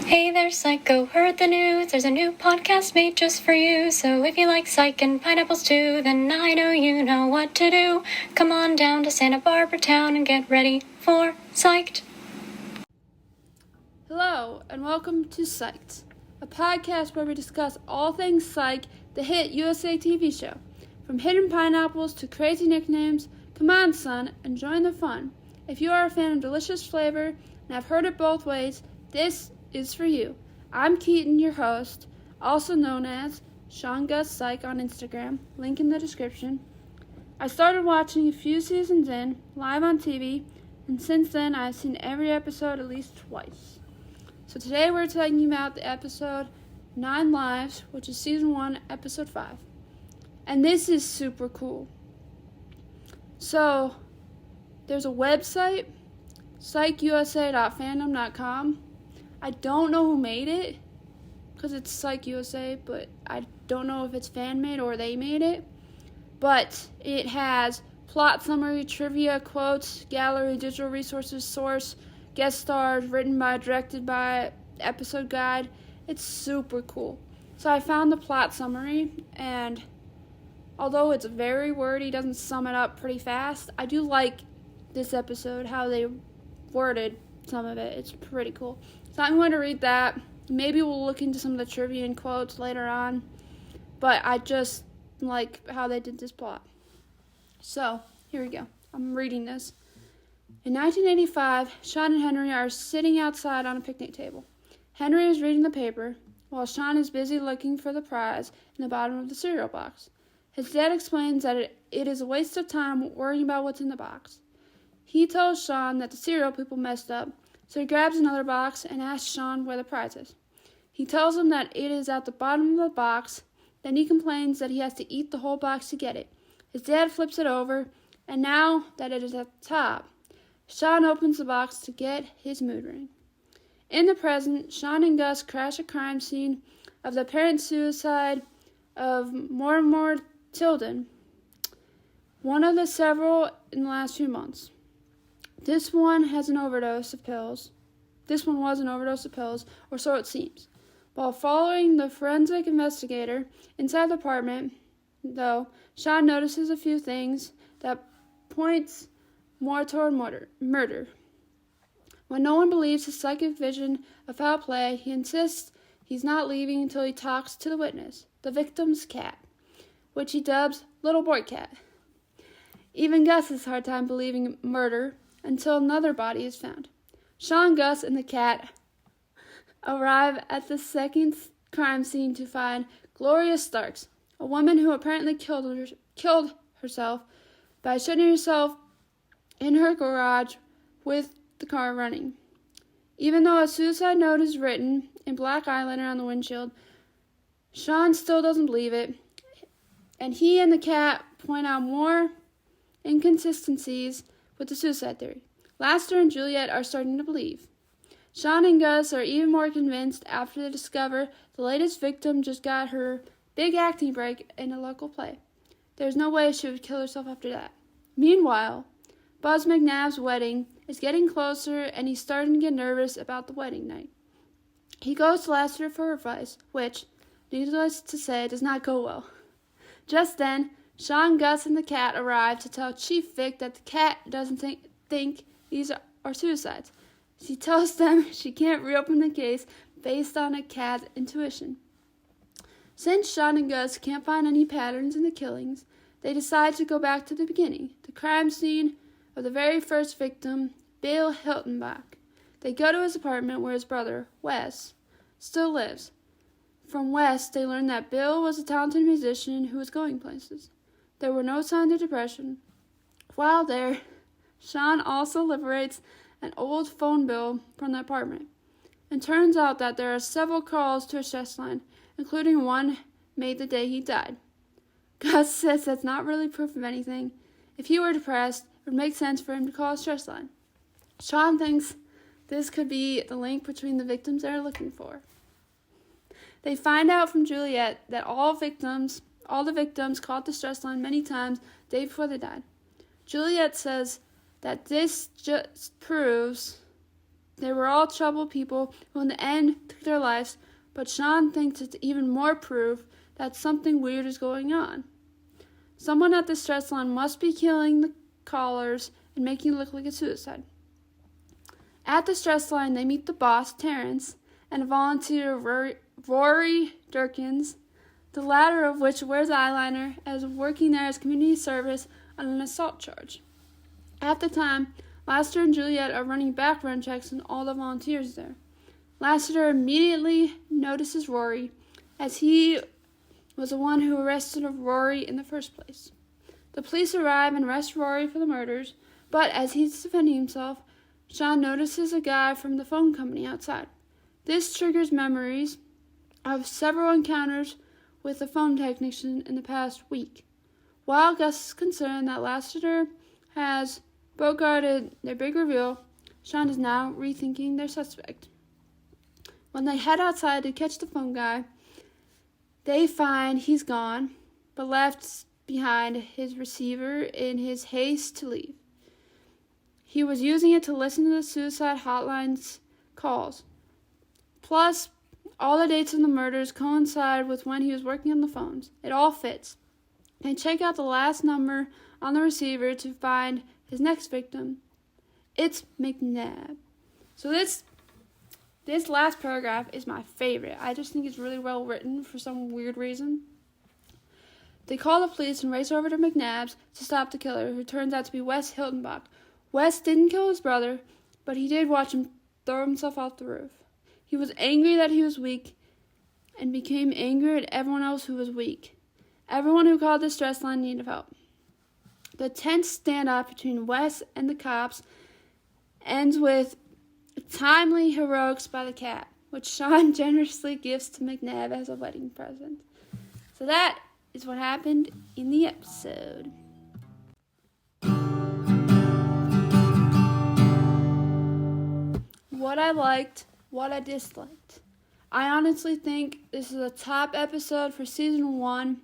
Hey there, Psycho, heard the news. There's a new podcast made just for you. So if you like Psych and pineapples too, then I know you know what to do. Come on down to Santa Barbara town and get ready for Psyched. Hello, and welcome to Psyched, a podcast where we discuss all things Psych, the hit USA TV show. From hidden pineapples to crazy nicknames, come on, son, and join the fun. If you are a fan of delicious flavor, and I've heard it both ways, this is for you. I'm Keaton, your host, also known as Sean Gus Psych on Instagram, link in the description. I started watching a few seasons in, live on TV, and since then I've seen every episode at least twice. So today we're talking about the episode 9 Lives, which is season 1, episode 5. And this is super cool. So, there's a website, psychusa.fandom.com. I don't know who made it, because it's Psych USA, but I don't know if it's fan-made or they made it. But it has plot summary, trivia, quotes, gallery, digital resources, source, guest stars, written by, directed by, episode guide. It's super cool. So I found the plot summary, and although it's very wordy, doesn't sum it up pretty fast, I do like this episode, how they worded some of it. It's pretty cool. So I'm going to read that. Maybe we'll look into some of the trivia and quotes later on. But I just like how they did this plot. So, here we go. I'm reading this. In 1985, Sean and Henry are sitting outside on a picnic table. Henry is reading the paper, while Sean is busy looking for the prize in the bottom of the cereal box. His dad explains that it is a waste of time worrying about what's in the box. He tells Sean that the cereal people messed up, so he grabs another box and asks Sean where the prize is. He tells him that it is at the bottom of the box, then he complains that he has to eat the whole box to get it. His dad flips it over, and now that it is at the top, Sean opens the box to get his mood ring. In the present, Sean and Gus crash a crime scene of the apparent suicide of Mortimer Tilden, one of the several in the last few months. This one was an overdose of pills, or so it seems. While following the forensic investigator inside the apartment, though, Sean notices a few things that points more toward murder. When no one believes his psychic vision of foul play, he insists he's not leaving until he talks to the witness, the victim's cat, which he dubs Little Boy Cat. Even Gus has a hard time believing murder until another body is found. Sean, Gus, and the cat arrive at the second crime scene to find Gloria Starks, a woman who apparently killed herself by shooting herself in her garage with the car running. Even though a suicide note is written in black eyeliner on the windshield, Sean still doesn't believe it, and he and the cat point out more inconsistencies with the suicide theory. Laster and Juliet are starting to believe. Sean and Gus are even more convinced after they discover the latest victim just got her big acting break in a local play. There's no way she would kill herself after that. Meanwhile, Buzz McNabb's wedding is getting closer, and he's starting to get nervous about the wedding night. He goes to Laster for advice, which, needless to say, does not go well. Just then, Sean, Gus, and the cat arrive to tell Chief Vic that the cat doesn't think these are suicides. She tells them she can't reopen the case based on a cat's intuition. Since Sean and Gus can't find any patterns in the killings, they decide to go back to the beginning, the crime scene of the very first victim, Bill Hiltonbach. They go to his apartment where his brother, Wes, still lives. From Wes, they learn that Bill was a talented musician who was going places. There were no signs of depression. While there, Sean also liberates an old phone bill from the apartment. It turns out that there are several calls to a stress line, including one made the day he died. Gus says that's not really proof of anything. If he were depressed, it would make sense for him to call a stress line. Sean thinks this could be the link between the victims they're looking for. They find out from Juliet that all the victims called the stress line many times the day before they died. Juliet says that this just proves They were all troubled people who in the end took their lives, but Sean thinks it's even more proof that something weird is going on. Someone at the stress line must be killing the callers and making it look like a suicide. At the stress line, they meet the boss, Terrence, and a volunteer, Rory Durkins, the latter of which wears eyeliner as working there as community service on an assault charge. At the time, Lassiter and Juliet are running background checks on all the volunteers there. Lassiter immediately notices Rory, as he was the one who arrested Rory in the first place. The police arrive and arrest Rory for the murders, but as he's defending himself, Sean notices a guy from the phone company outside. This triggers memories of several encounters with the phone technician in the past week. While Gus is concerned that Lassiter has bogarted their big reveal, Sean is now rethinking their suspect. When they head outside to catch the phone guy, they find he's gone, but left behind his receiver in his haste to leave. He was using it to listen to the suicide hotline's calls. Plus, all the dates of the murders coincide with when he was working on the phones. It all fits. They check out the last number on the receiver to find his next victim. It's McNabb. So this last paragraph is my favorite. I just think it's really well written for some weird reason. They call the police and race over to McNabb's to stop the killer, who turns out to be Wes Hildenbach. Wes didn't kill his brother, but he did watch him throw himself off the roof. He was angry that he was weak and became angry at everyone else who was weak. Everyone who called the stress line needed help. The tense standoff between Wes and the cops ends with timely heroics by the cat, which Sean generously gives to McNabb as a wedding present. So that is what happened in the episode. What I liked, what I disliked. I honestly think this is a top episode for season 1.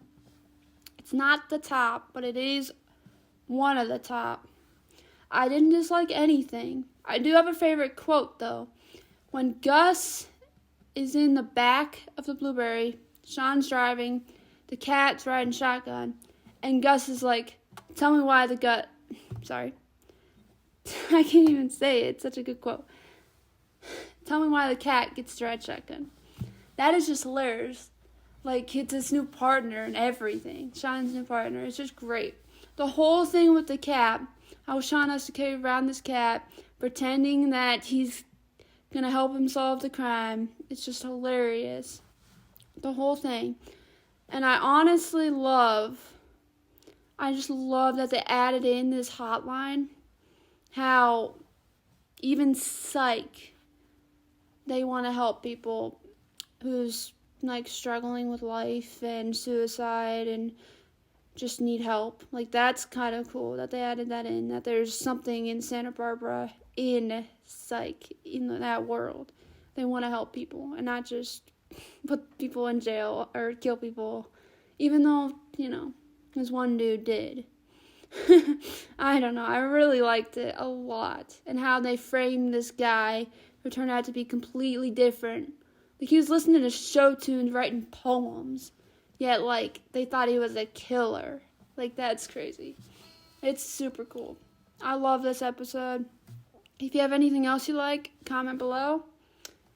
It's not the top, but it is one of the top. I didn't dislike anything. I do have a favorite quote, though. When Gus is in the back of the Blueberry, Sean's driving, the cat's riding shotgun, and Gus is like, tell me why sorry. I can't even say it. It's such a good quote. Tell me why the cat gets to ride shotgun. That is just hilarious. Like, it's his new partner and everything. Sean's new partner. It's just great. The whole thing with the cat, how Sean has to carry around this cat, pretending that he's going to help him solve the crime. It's just hilarious. The whole thing. And I just love that they added in this hotline. How even Psych, they want to help people who's like struggling with life and suicide and just need help. Like, that's kind of cool that they added that in, that there's something in Santa Barbara in Psych, in that world. They want to help people and not just put people in jail or kill people, even though, this one dude did. I don't know. I really liked it a lot. And how they framed this guy who turned out to be completely different. Like, he was listening to show tunes, writing poems. Yet, they thought he was a killer. That's crazy. It's super cool. I love this episode. If you have anything else you like, comment below.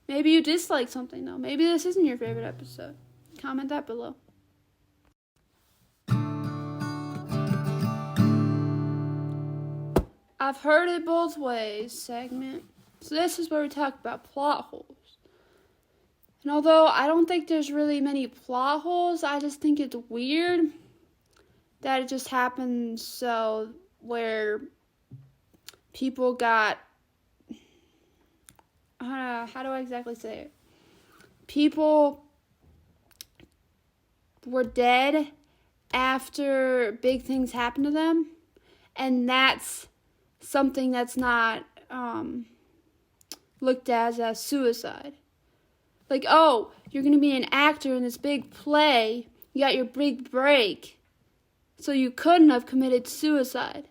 Maybe you dislike something, though. Maybe this isn't your favorite episode. Comment that below. I've heard it both ways segment. So this is where we talk about plot holes. And although I don't think there's really many plot holes, I just think it's weird that it just happened so where people got, how do I exactly say it? People were dead after big things happened to them, and that's something that's not looked at as suicide. Like, oh, you're going to be an actor in this big play, you got your big break, so you couldn't have committed suicide.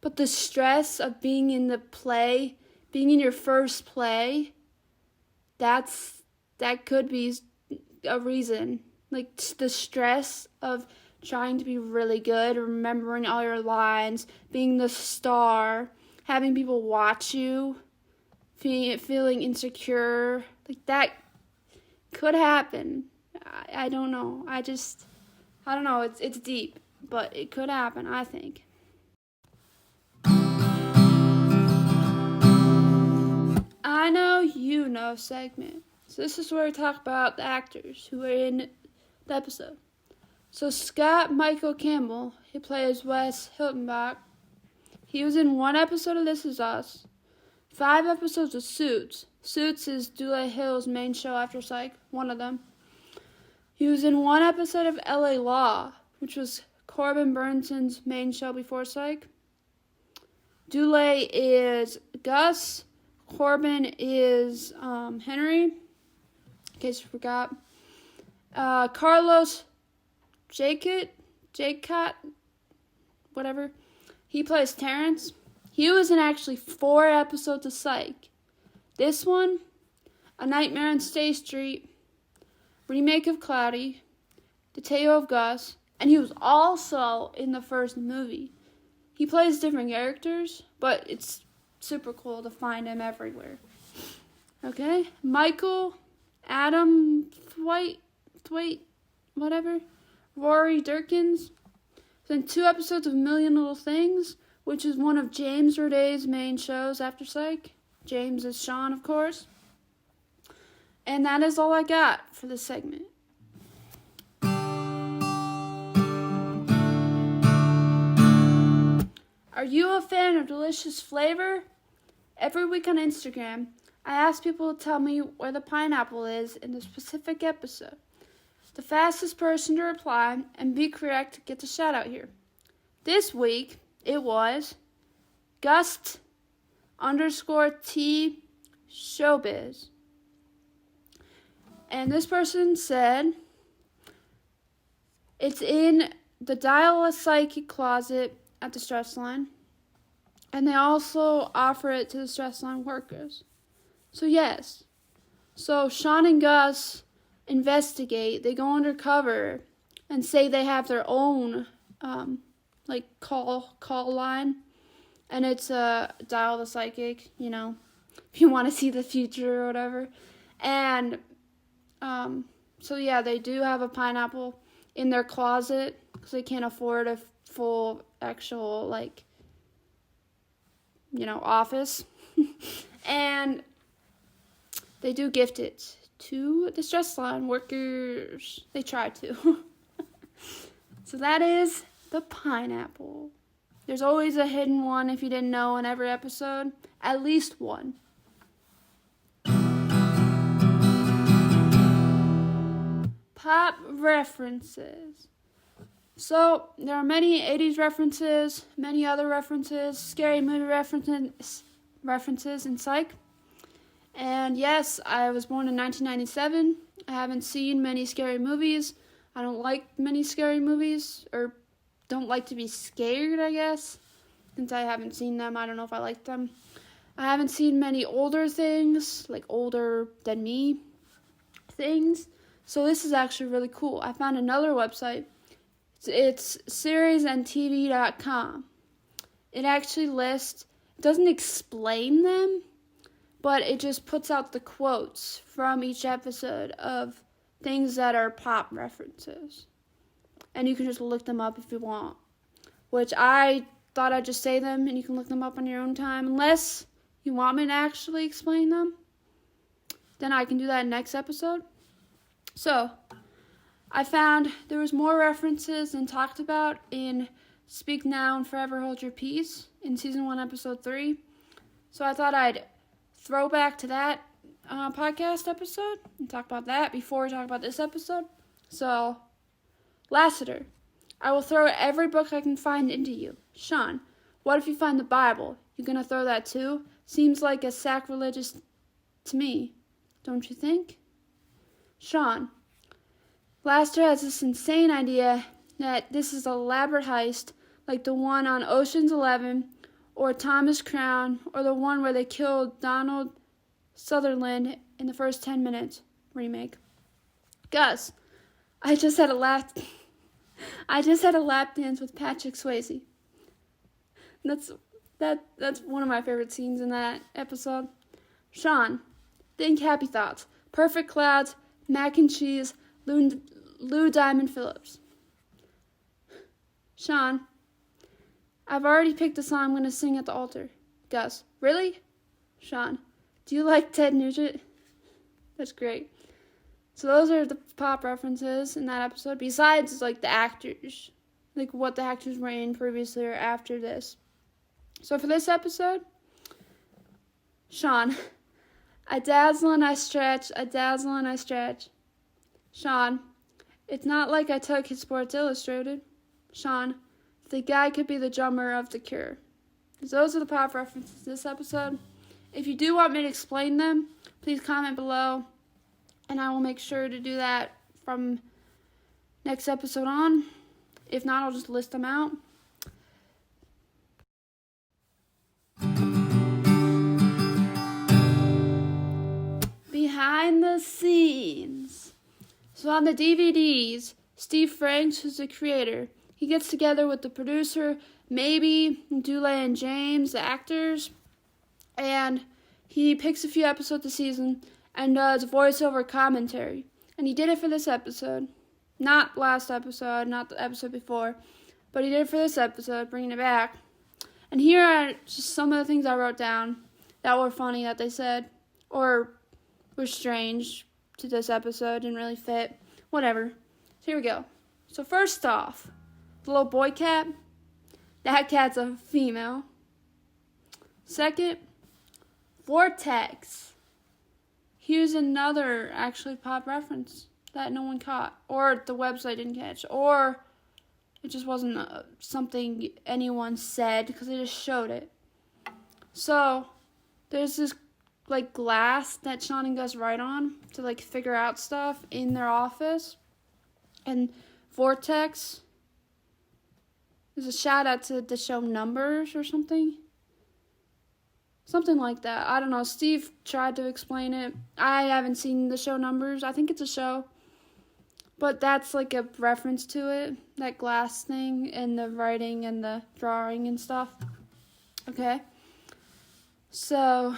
But the stress of being in the play, being in your first play, that could be a reason. Like the stress of trying to be really good, remembering all your lines, being the star, having people watch you, feeling insecure, like that could happen. I don't know. I don't know. It's deep, but it could happen, I think. I know you know segment. So this is where we talk about the actors who are in the episode. So Scott Michael Campbell, he plays Wes Hiltonbach. He was in 1 episode of This Is Us, 5 episodes of Suits. Suits is Dule Hill's main show after Psych, one of them. He was in 1 episode of LA Law, which was Corbin Burnson's main show before Psych. Dule is Gus. Corbin is Henry, in case you forgot. Carlos Jacot, whatever. He plays Terrence. He was in actually 4 episodes of Psych. This one, A Nightmare on State Street, remake of Cloudy, The Tale of Gus, and he was also in the first movie. He plays different characters, but it's super cool to find him everywhere. Okay, Michael, Adam Thwaite, whatever, Rory Durkins. He's in 2 episodes of Million Little Things, which is one of James Roday's main shows after Psych. James is Sean, of course. And that is all I got for this segment. Are you a fan of delicious flavor? Every week on Instagram, I ask people to tell me where the pineapple is in the specific episode. The fastest person to reply and be correct gets a shout out here. This week, it was Gust_T Showbiz. And this person said, it's in the Dial a Psychic closet at the stress line. And they also offer it to the stress line workers. So yes. So Sean and Gus investigate. They go undercover and say they have their own call line. And it's Dial the Psychic, if you want to see the future or whatever. And so yeah, they do have a pineapple in their closet because they can't afford a full actual office. And they do gift it to the stress line workers. They try to. So that is the pineapple. There's always a hidden one, if you didn't know, in every episode. At least one. Pop references. So, there are many 80s references, many other references, scary movie references in Psych. And yes, I was born in 1997. I haven't seen many scary movies. I don't like many scary movies, or don't like to be scared, I guess. Since I haven't seen them, I don't know if I like them. I haven't seen many older things, like older than me things. So this is actually really cool. I found another website. It's seriesandtv.com. It actually lists, it doesn't explain them, but it just puts out the quotes from each episode of things that are pop references. And you can just look them up if you want. Which I thought I'd just say them and you can look them up on your own time. Unless you want me to actually explain them, then I can do that next episode. So, I found there was more references than talked about in Speak Now and Forever Hold Your Peace in Season 1, Episode 3. So I thought I'd throw back to that podcast episode and talk about that before we talk about this episode. So, Lassiter, I will throw every book I can find into you. Sean, what if you find the Bible? You gonna throw that too? Seems like a sacrilegious to me, don't you think? Sean, Laster has this insane idea that this is an elaborate heist like the one on Ocean's 11 or Thomas Crown, or the one where they killed Donald Sutherland in the first 10 minutes remake. Gus, I just had a lap dance with Patrick Swayze. That's one of my favorite scenes in that episode. Sean, think happy thoughts. Perfect clouds, mac and cheese, Lou Diamond Phillips. Sean, I've already picked a song I'm going to sing at the altar. Gus, really? Sean, do you like Ted Nugent? That's great. So those are the pop references in that episode, besides, like, the actors. Like, what the actors were in previously or after this. So for this episode, Sean, I dazzle and I stretch, I dazzle and I stretch. Sean, it's not like I took his Sports Illustrated. Sean, the guy could be the drummer of The Cure. Those are the pop references this episode. If you do want me to explain them, please comment below, and I will make sure to do that from next episode on. If not, I'll just list them out. Behind the scenes. So on the DVDs, Steve Franks, who's the creator, he gets together with the producer, maybe Dule and James, the actors, and he picks a few episodes a season and does voiceover commentary. And he did it for this episode. Not last episode, not the episode before, but he did it for this episode, bringing it back. And here are just some of the things I wrote down that were funny that they said, or were strange to this episode, didn't really fit, whatever. So here we go. So first off, the little boy cat, that cat's a female. Second, Vortex. Here's another actually pop reference that no one caught, or the website didn't catch, or it just wasn't something anyone said because they just showed it. So there's this like glass that Sean and Gus write on to like figure out stuff in their office, and Vortex is a shout out to show numbers or something like that. I don't know. Steve tried to explain it. I haven't seen the show Numbers. I think it's a show, but that's like a reference to it, that glass thing and the writing and the drawing and stuff. Okay, so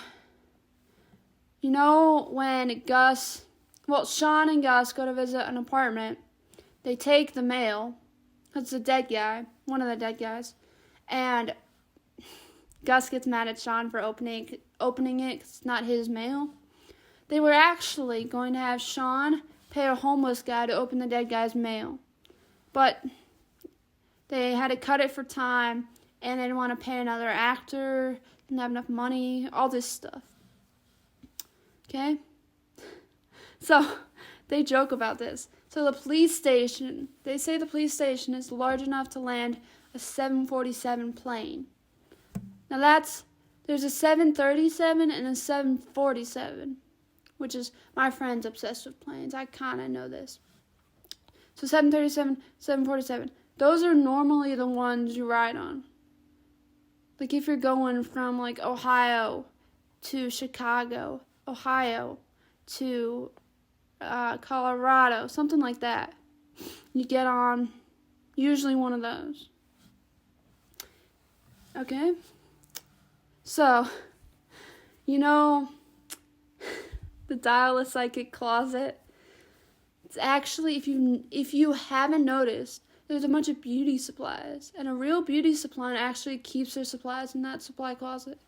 you know when Sean and Gus go to visit an apartment, they take the mail. That's the dead guy, one of the dead guys, and Gus gets mad at Sean for opening it because it's not his mail. They were actually going to have Sean pay a homeless guy to open the dead guy's mail, but they had to cut it for time, and they didn't want to pay another actor, didn't have enough money, all this stuff. Okay? So they joke about this. So the police station, they say the police station is large enough to land a 747 plane. Now there's a 737 and a 747, which is, my friend's obsessed with planes. I kind of know this. So 737, 747, those are normally the ones you ride on. Like if you're going from like Ohio to Chicago, Ohio to Colorado, something like that. You get on usually one of those. Okay? So, you know, the Dial-A-Psychic closet, it's actually, if you haven't noticed, there's a bunch of beauty supplies, and a real beauty salon actually keeps their supplies in that supply closet,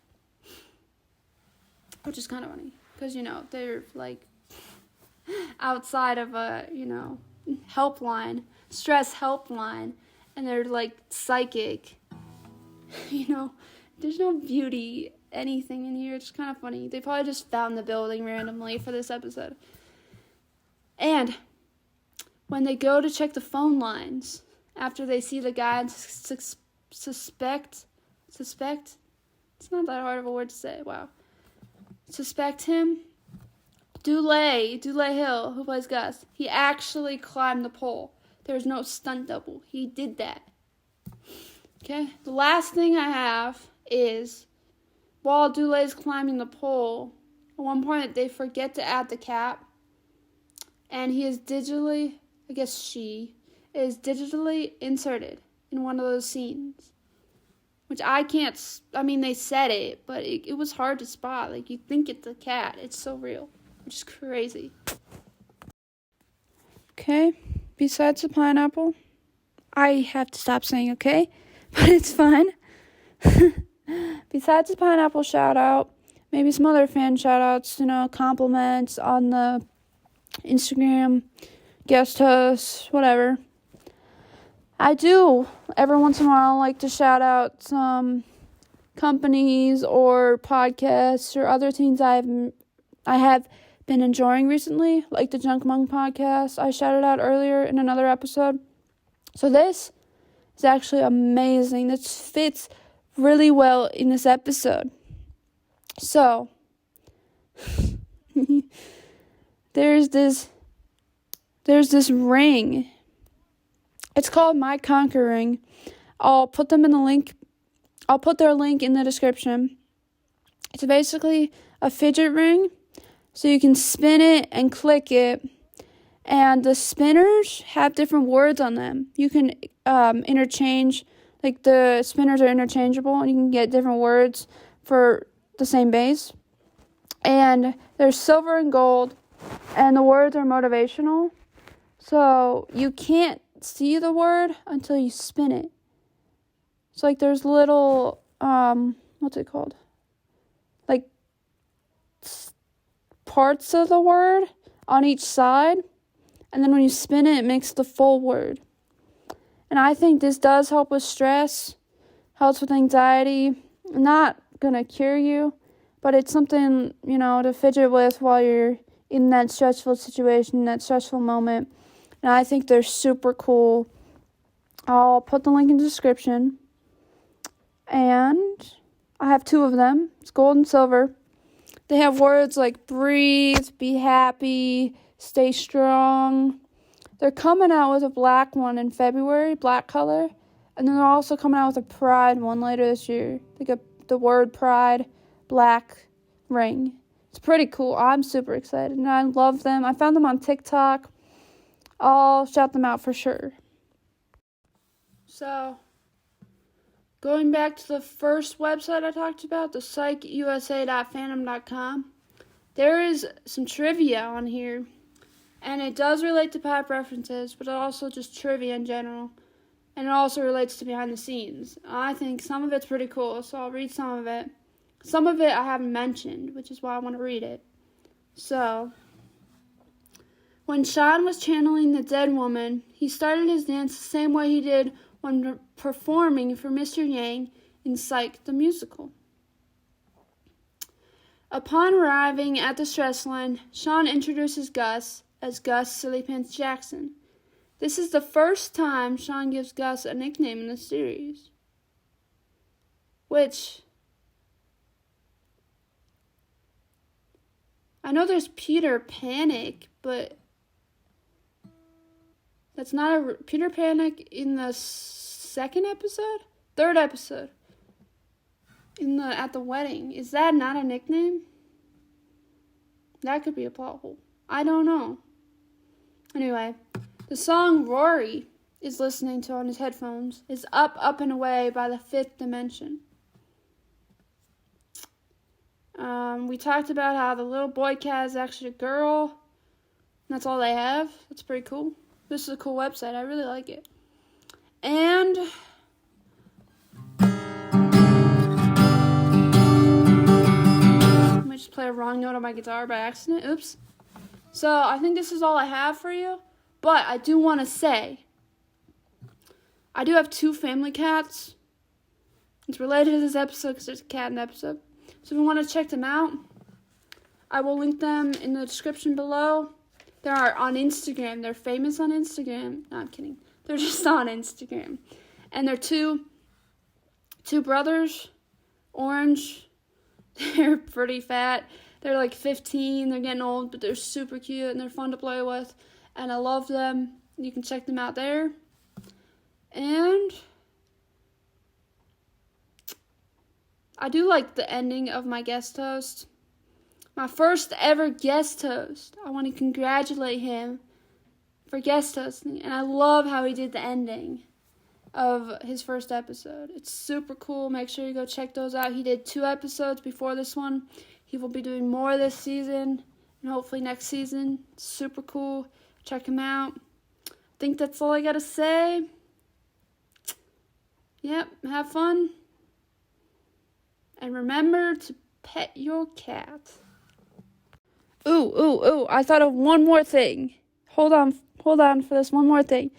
which is kind of funny, because, you know, they're, like, outside of a, you know, helpline, stress helpline, and they're, like, psychic, you know. There's no beauty, anything in here. It's kind of funny. They probably just found the building randomly for this episode. And when they go to check the phone lines, after they see the guy and suspect, it's not that hard of a word to say, wow. Suspect him, Dule Hill, who plays Gus, he actually climbed the pole. There was no stunt double. He did that. Okay, the last thing I have is while Dule is climbing the pole, at one point they forget to add the cat, and he is digitally, I guess she, is digitally inserted in one of those scenes. Which they said it, but it was hard to spot. Like, you think it's a cat. It's so real. Which is crazy. Okay, besides the pineapple, I have to stop saying okay, but it's fine. Besides the pineapple shout out, maybe some other fan shout outs, compliments on the Instagram, guest hosts, whatever. I do, every once in a while, like to shout out some companies or podcasts or other things I have been enjoying recently, like the Junk Monk podcast I shouted out earlier in another episode. So this is actually amazing. This fits really well in this episode. So, there's this ring. It's called My Conquer Ring. I'll put their link in the description. It's basically a fidget ring, so you can spin it and click it, and the spinners have different words on them. You can interchange, like the spinners are interchangeable, and you can get different words for the same base. And there's silver and gold, and the words are motivational, so you can't see the word until you spin it. So like there's little what's it called, like parts of the word on each side, and then when you spin it, it makes the full word. And I think this does help with stress, helps with anxiety. Not gonna cure you, but it's something, to fidget with while you're in that stressful situation, that stressful moment. And I think they're super cool. I'll put the link in the description. And I have 2 of them. It's gold and silver. They have words like breathe, be happy, stay strong. They're coming out with a black one in February, black color. And then they're also coming out with a pride one later this year. The word pride, black ring. It's pretty cool. I'm super excited. And I love them. I found them on TikTok. I'll shout them out for sure. So, going back to the first website I talked about, the psychusa.fandom.com, there is some trivia on here, and it does relate to pop references, but also just trivia in general, and it also relates to behind the scenes. I think some of it's pretty cool, so I'll read some of it. Some of it I haven't mentioned, which is why I want to read it. So, when Sean was channeling the dead woman, he started his dance the same way he did when performing for Mr. Yang in Psyched the musical. Upon arriving at the stress line, Sean introduces Gus as Gus Sillypants Jackson. This is the first time Sean gives Gus a nickname in the series, which I know there's Peter Panic, but that's not Peter Panic in the third episode, at the wedding. Is that not a nickname? That could be a plot hole. I don't know. Anyway, the song Rory is listening to on his headphones is Up, Up and Away by the Fifth Dimension. We talked about how the little boy cat is actually a girl. That's all they have. That's pretty cool. This is a cool website. I really like it. And I might just play a wrong note on my guitar by accident. Oops. So I think this is all I have for you. But I do want to say, I do have 2 family cats. It's related to this episode because there's a cat in the episode. So if you want to check them out, I will link them in the description below. They are on Instagram. They're famous on Instagram. No, I'm kidding. They're just on Instagram. And they're two brothers, orange. They're pretty fat. They're like 15. They're getting old, but they're super cute and they're fun to play with. And I love them. You can check them out there. And I do like the ending of my guest host. My first ever guest host. I want to congratulate him for guest hosting. And I love how he did the ending of his first episode. It's super cool. Make sure you go check those out. He did 2 episodes before this one. He will be doing more this season and hopefully next season. Super cool. Check him out. I think that's all I gotta say. Yep, have fun. And remember to pet your cat. Ooh, I thought of one more thing. Hold on for this one more thing.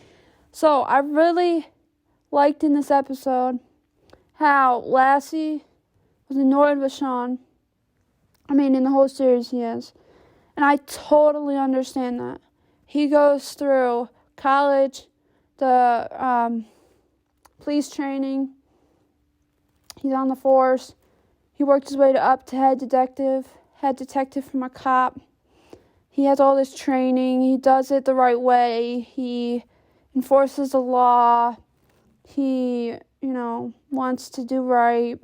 So, I really liked in this episode how Lassie was annoyed with Sean. In the whole series he is. And I totally understand that. He goes through college, the police training. He's on the force. He worked his way up to head detective from a cop. He has all this training. He does it the right way. He enforces the law. He, wants to do right.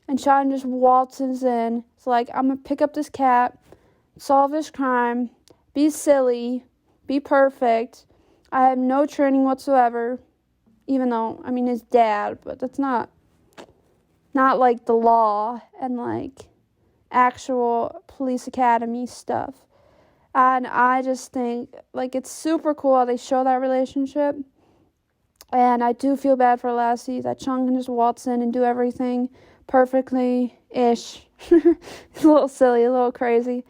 And Sean just waltzes in. It's like, I'm going to pick up this cat, solve this crime, be silly, be perfect. I have no training whatsoever. Even though, his dad, but that's not like the law and like actual police academy stuff. And I just think like it's super cool how they show that relationship. And I do feel bad for Lassie that Sean can just waltz in and do everything perfectly-ish. It's a little silly, a little crazy.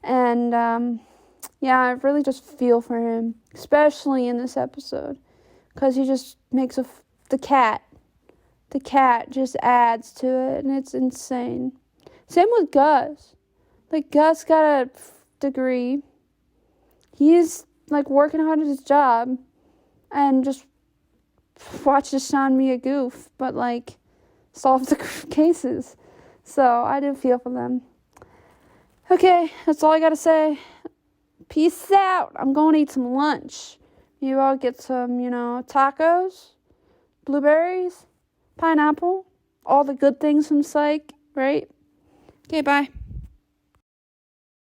And, I really just feel for him, especially in this episode. Because he just makes the cat just adds to it, and it's insane. Same with Gus. Like, Gus got a degree. He's, like, working hard at his job, and just watches Sean be a goof, but, like, solve the cases. So, I do feel for them. Okay, that's all I gotta say. Peace out. I'm going to eat some lunch. Maybe I'll get some, tacos, blueberries, pineapple, all the good things from Psych, right? Okay, bye.